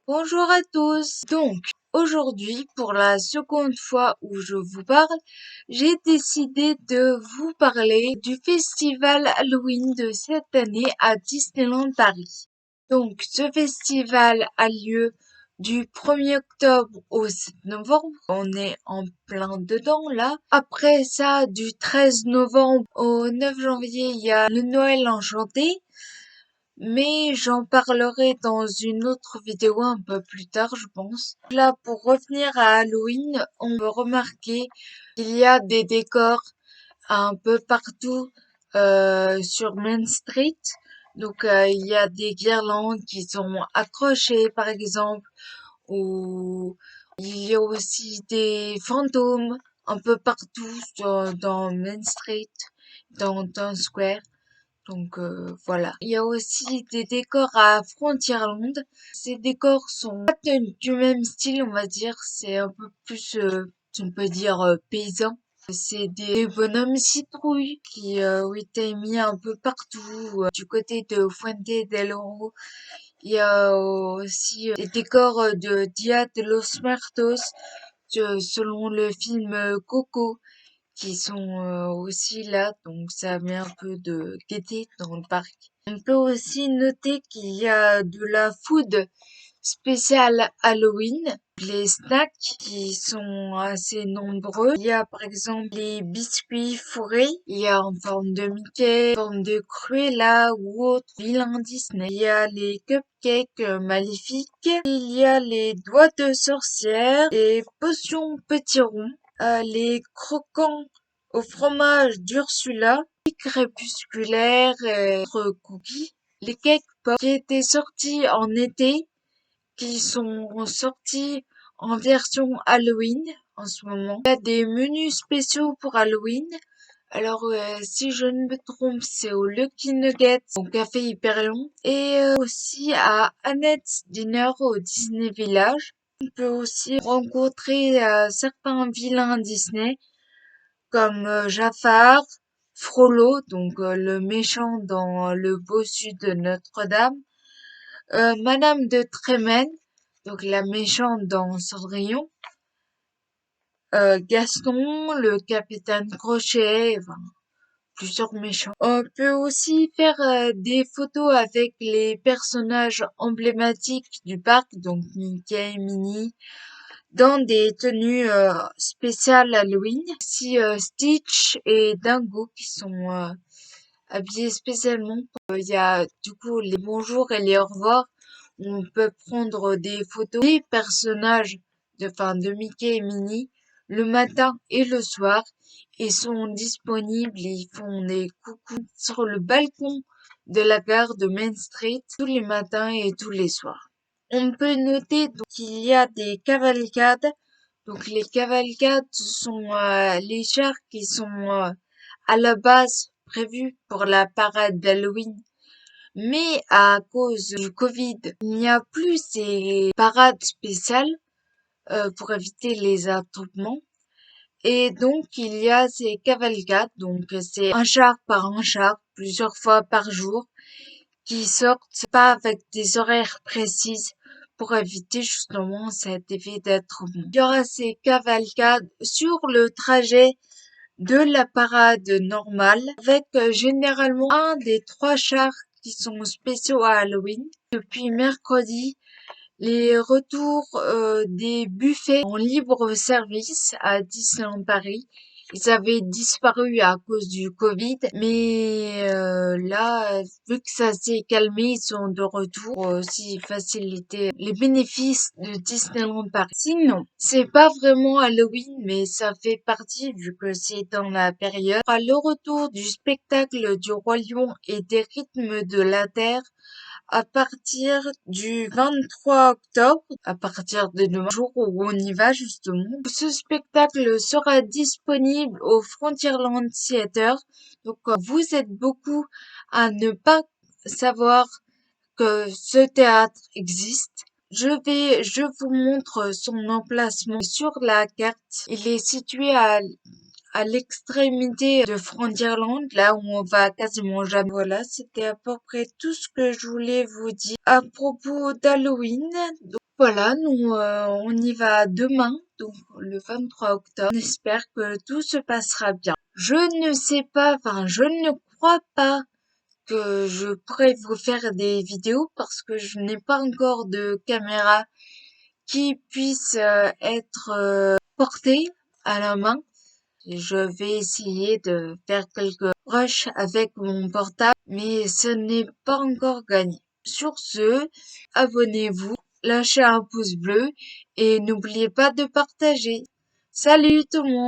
Bonjour à tous. Donc, aujourd'hui, pour la seconde fois où je vous parle, j'ai décidé de vous parler du festival Halloween de cette année à Disneyland Paris. Donc, ce festival a lieu du 1er octobre au 7 novembre. On est en plein dedans là. Après ça, du 13 novembre au 9 janvier, il y a le Noël enchanté. Mais j'en parlerai dans une autre vidéo un peu plus tard, je pense. Là, pour revenir à Halloween, on peut remarquer qu'il y a des décors un peu partout sur Main Street. Donc, il y a des guirlandes qui sont accrochées, par exemple, ou il y a aussi des fantômes un peu partout dans Main Street, dans Times Square. Donc voilà. Il y a aussi des décors à Frontierland. Ces décors sont pas du même style, on va dire. C'est un peu plus, on peut dire, paysan. C'est des bonhommes citrouilles qui ont été mis un peu partout. Du côté de Fuente del Oro, il y a aussi des décors de Dia de los Muertos, selon le film Coco, qui sont aussi là, donc ça met un peu de gaieté dans le parc. On peut aussi noter qu'il y a de la food spéciale Halloween, les snacks qui sont assez nombreux. Il y a par exemple les biscuits fourrés, il y a en forme de Mickey, en forme de Cruella ou autre vilain Disney. Il y a les cupcakes maléfiques, il y a les doigts de sorcière, les potions petits ronds, les croquants au fromage d'Ursula, les crépusculaires et autres cookies, les cake pop qui étaient sortis en été, qui sont sortis en version Halloween en ce moment. Il y a des menus spéciaux pour Halloween. Alors, si je ne me trompe, c'est au Lucky Nugget, au Café Hyperion, et aussi à Annette's Dinner au Disney Village. On peut aussi rencontrer certains vilains Disney, comme Jafar, Frollo, donc le méchant dans le bossu de Notre-Dame, Madame de Trémène, donc la méchante dans Cendrillon, Gaston, le capitaine Crochet, enfin, plusieurs méchants. On peut aussi faire des photos avec les personnages emblématiques du parc, donc Mickey, Minnie, dans des tenues spéciales Halloween. Aussi Stitch et Dingo qui sont habillés spécialement. Il y a du coup les bonjours et les au revoir. On peut prendre des photos des personnages de Mickey et Minnie le matin et le soir. Ils sont disponibles, ils font des coucous sur le balcon de la gare de Main Street tous les matins et tous les soirs. On peut noter qu'il y a des cavalcades. Donc les cavalcades sont les chars qui sont à la base prévus pour la parade d'Halloween. Mais à cause du Covid, il n'y a plus ces parades spéciales pour éviter les attroupements. Et donc il y a ces cavalcades, donc c'est un char par un char, plusieurs fois par jour, qui sortent pas avec des horaires précises pour éviter justement cet effet d'attroupement. Il y aura ces cavalcades sur le trajet de la parade normale avec généralement un des 3 chars qui sont spéciaux à Halloween. Depuis mercredi, les retours des buffets en libre service à Disneyland Paris. Ils avaient disparu à cause du Covid, mais là, vu que ça s'est calmé, ils sont de retour pour aussi faciliter les bénéfices de Disneyland Paris. Sinon, c'est pas vraiment Halloween, mais ça fait partie vu que c'est dans la période. Le retour du spectacle du Roi Lion et des rythmes de la Terre à partir du 23 octobre, à partir de demain, jour où on y va justement. Ce spectacle sera disponible au Frontierland Theater. Donc vous êtes beaucoup à ne pas savoir que ce théâtre existe. Je vous montre son emplacement sur la carte. Il est situé à l'extrémité de Frontierland, là où on va quasiment jamais. Voilà, c'était à peu près tout ce que je voulais vous dire à propos d'Halloween. Voilà, nous, on y va demain, donc le 23 octobre. On espère que tout se passera bien. Je ne sais pas, enfin, je ne crois pas que je pourrais vous faire des vidéos parce que je n'ai pas encore de caméra qui puisse être portée à la main. Je vais essayer de faire quelques rushs avec mon portable, mais ce n'est pas encore gagné. Sur ce, abonnez-vous, lâchez un pouce bleu et n'oubliez pas de partager. Salut tout le monde!